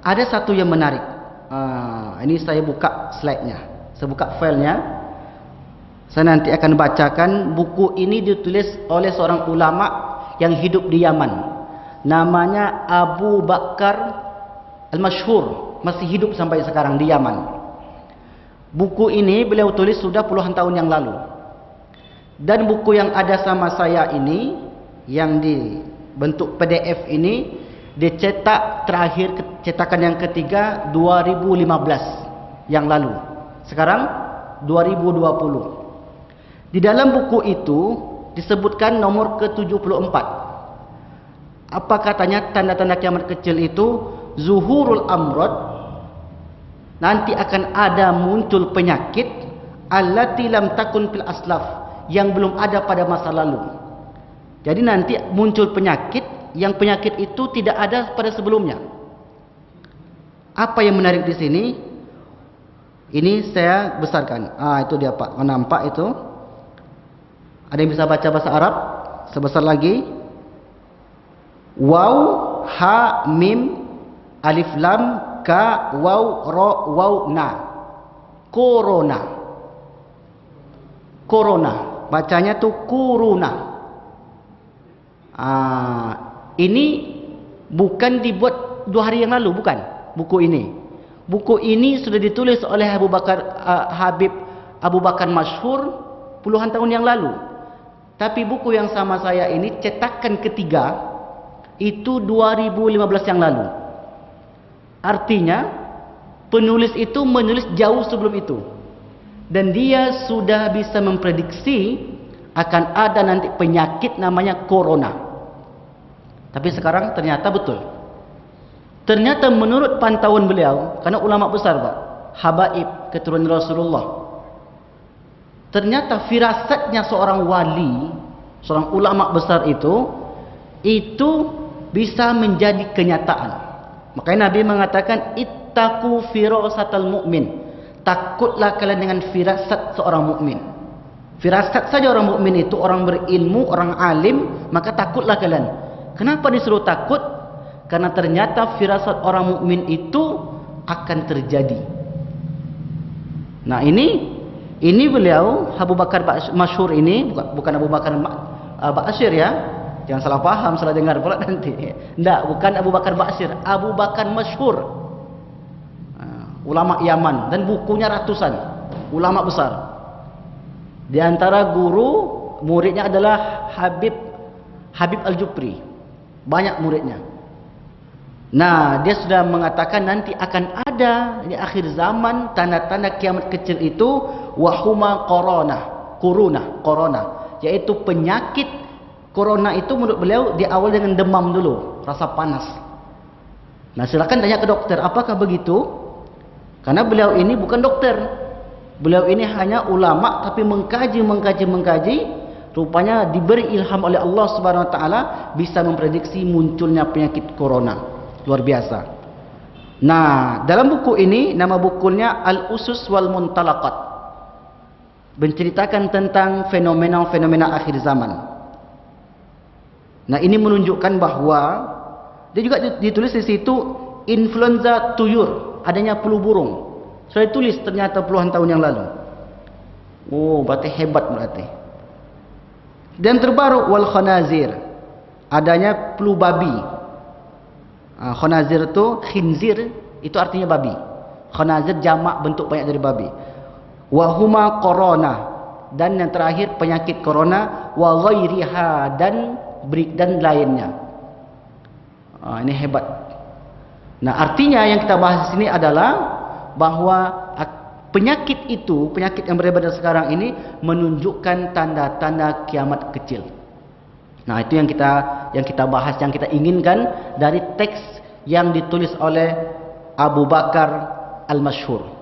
ada satu yang menarik. Ini saya buka slide-nya, saya buka filenya. Saya nanti akan bacakan. Buku ini ditulis oleh seorang ulama yang hidup di Yaman. Namanya Abu Bakar Al-Masyhur, masih hidup sampai sekarang di Yaman. Buku ini beliau tulis sudah puluhan tahun yang lalu. Dan buku yang ada sama saya ini, yang di bentuk PDF ini, dicetak terakhir, cetakan yang ketiga 2015 yang lalu. Sekarang 2020. Di dalam buku itu disebutkan nomor ke-74. Apa katanya? Tanda-tanda kiamat kecil itu zuhurul amrad, nanti akan ada muncul penyakit allati lam takun fil aslaf, yang belum ada pada masa lalu. Jadi nanti muncul penyakit yang penyakit itu tidak ada pada sebelumnya. Apa yang menarik di sini? Ini saya besarkan. Itu dia Pak, nampak itu? Ada yang bisa baca bahasa Arab? Sebesar lagi. Waw, ha, mim, alif, lam, ka, waw, ro, waw, na. Corona. Corona. Bacanya tuh kuruna. Ini bukan dibuat 2 hari yang lalu, bukan. Buku ini. Buku ini sudah ditulis oleh Habib Abu Bakar Masyhur puluhan tahun yang lalu. Tapi buku yang sama saya ini cetakan ketiga itu 2015 yang lalu. Artinya penulis itu menulis jauh sebelum itu. Dan dia sudah bisa memprediksi akan ada nanti penyakit namanya corona. Tapi sekarang ternyata betul. Ternyata menurut pantauan beliau, karena ulama besar Pak, habaib, keturunan Rasulullah. Ternyata firasatnya seorang wali, seorang ulama besar itu bisa menjadi kenyataan. Makanya Nabi mengatakan ittaqu firasatal mu'min. Takutlah kalian dengan firasat seorang mukmin. Firasat saja orang mukmin itu, orang berilmu, orang alim, maka takutlah kalian. Kenapa disuruh takut? Karena ternyata firasat orang mukmin itu akan terjadi. Nah, ini beliau Abu Bakar Masyhur ini, bukan Abu Bakar Ba'asyir ya. Jangan salah paham, salah dengar pula nanti. Tidak, bukan Abu Bakar Ba'asyir, Abu Bakar Masyhur. Ulama Yaman, dan bukunya ratusan, ulama besar. Di antara guru muridnya adalah Habib Al-Jupri. Banyak muridnya. Nah, dia sudah mengatakan nanti akan ada di akhir zaman tanda-tanda kiamat kecil itu wahuma corona, yaitu penyakit corona itu menurut beliau diawali dengan demam dulu, rasa panas. Nah, silakan tanya ke dokter, apakah begitu? Karena beliau ini bukan dokter. Beliau ini hanya ulama tapi mengkaji. Rupanya diberi ilham oleh Allah Subhanahu wa taala bisa memprediksi munculnya penyakit corona. Luar biasa. Nah, dalam buku ini nama bukunya Al-Usus wal Muntalaqat. Menceritakan tentang fenomena-fenomena akhir zaman. Nah, ini menunjukkan bahwa dia juga ditulis di situ influenza tuyur. Adanya flu burung. Saya tulis ternyata puluhan tahun yang lalu. Berarti hebat berarti. Dan terbaru wal khanazir. Adanya flu babi. Khanazir itu khinzir, itu artinya babi. Khanazir jamak bentuk banyak dari babi. Wa huma corona, dan yang terakhir penyakit corona, wa ghairiha, dan lainnya. Ini hebat. Nah, artinya yang kita bahas di sini adalah bahwa penyakit yang beredar sekarang ini menunjukkan tanda-tanda kiamat kecil. Nah, itu yang kita bahas, yang kita inginkan dari teks yang ditulis oleh Abu Bakar Al-Masyhur.